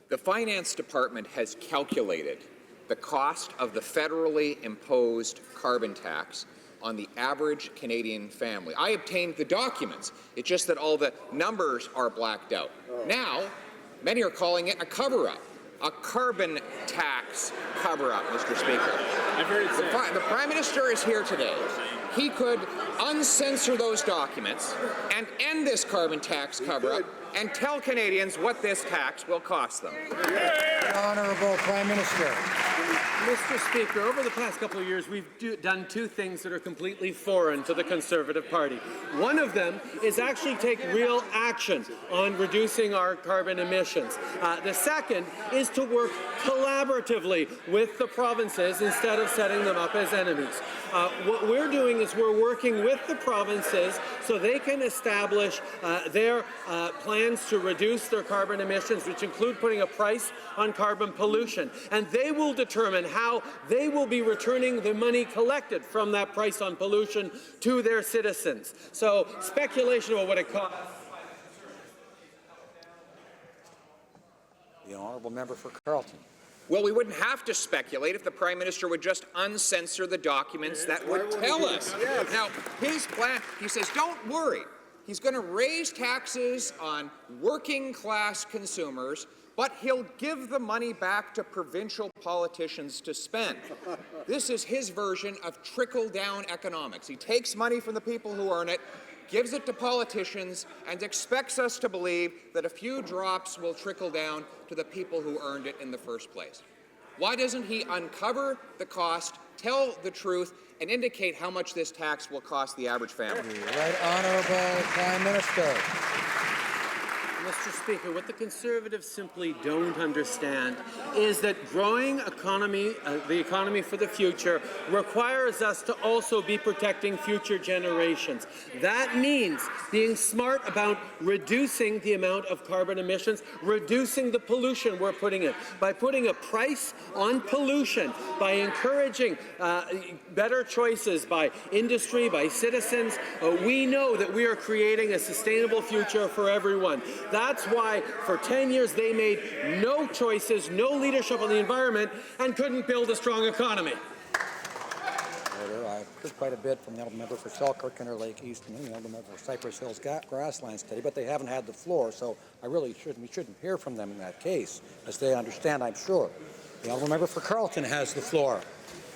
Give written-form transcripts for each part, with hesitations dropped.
The Finance Department has calculated the cost of the federally imposed carbon tax on the average Canadian family. I obtained the documents. It's just that all the numbers are blacked out. Now, many are calling it a cover-up, a carbon tax cover-up, Mr. Speaker. The Prime Minister is here today. He could uncensor those documents and end this carbon tax cover-up and tell Canadians what this tax will cost them. Honourable Prime Minister. Mr. Speaker, over the past couple of years, we've done two things that are completely foreign to the Conservative Party. One of them is actually take real action on reducing our carbon emissions. The second is to work collaboratively with the provinces instead of setting them up as enemies. What we're doing is we're working with the provinces so they can establish their plans to reduce their carbon emissions, which include putting a price on carbon pollution. And they will determine how they will be returning the money collected from that price on pollution to their citizens. So speculation about what it costs. The honourable member for Carleton. Well, we wouldn't have to speculate if the Prime Minister would just uncensor the documents that would tell us. Now, his plan, he says, don't worry. He's going to raise taxes on working-class consumers, but he'll give the money back to provincial politicians to spend. This is his version of trickle-down economics. He takes money from the people who earn it, gives it to politicians, and expects us to believe that a few drops will trickle down to the people who earned it in the first place. Why doesn't he uncover the cost, tell the truth, and indicate how much this tax will cost the average family? Right Honourable Prime Minister. Mr. Speaker, what the Conservatives simply don't understand is that growing the economy for the future requires us to also be protecting future generations. That means being smart about reducing the amount of carbon emissions, reducing the pollution we're putting in, by putting a price on pollution, by encouraging better choices by industry, by citizens. We know that we are creating a sustainable future for everyone. That's why for 10 years they made no choices, no leadership on the environment, and couldn't build a strong economy. I've heard quite a bit from the honourable member for Selkirk, Interlake East, and the honourable member for Cypress Hills Grasslands today, but they haven't had the floor, so we shouldn't hear from them in that case, as they understand, I'm sure. The honourable member for Carleton has the floor.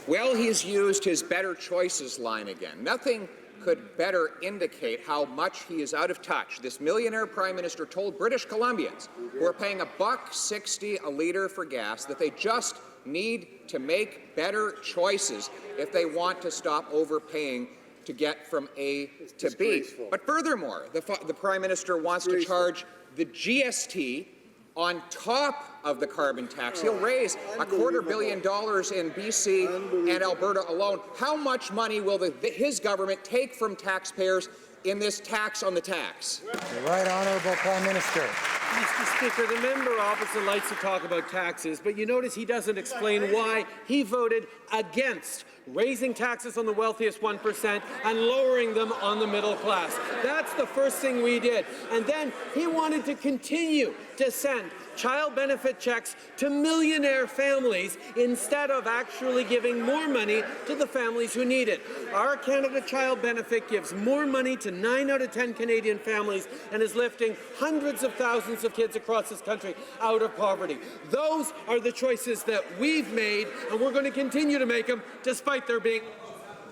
Well, he's used his better choices line again. Nothing could better indicate how much he is out of touch. This millionaire Prime Minister told British Columbians, who are paying $1.60 a litre for gas, that they just need to make better choices if they want to stop overpaying to get from A to B. But furthermore, the Prime Minister wants to charge the GST on top of the carbon tax. He'll raise $250 million in BC and Alberta alone. How much money will his government take from taxpayers in this tax on the tax? The right Honourable Prime Minister. Mr. Speaker, the member opposite likes to talk about taxes, but you notice he doesn't explain why he voted against raising taxes on the wealthiest 1% and lowering them on the middle class. That's the first thing we did. And then he wanted to continue to send child benefit checks to millionaire families instead of actually giving more money to the families who need it. Our Canada Child Benefit gives more money to 9 out of 10 Canadian families and is lifting hundreds of thousands of kids across this country out of poverty. Those are the choices that we've made, and we're going to continue to make them despite there being...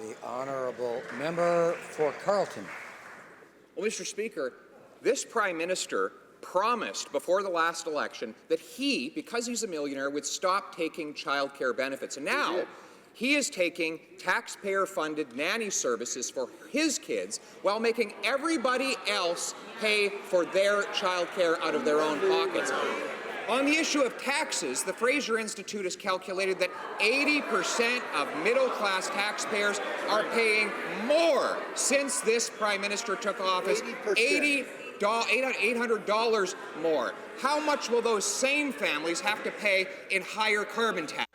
The honourable member for Carleton. Well, Mr. Speaker, this Prime Minister promised before the last election that he, because he's a millionaire, would stop taking child care benefits. And now he is taking taxpayer-funded nanny services for his kids while making everybody else pay for their child care out of their own pockets. On the issue of taxes, the Fraser Institute has calculated that 80% of middle-class taxpayers are paying more since this Prime Minister took office. $800 more. How much will those same families have to pay in higher carbon tax?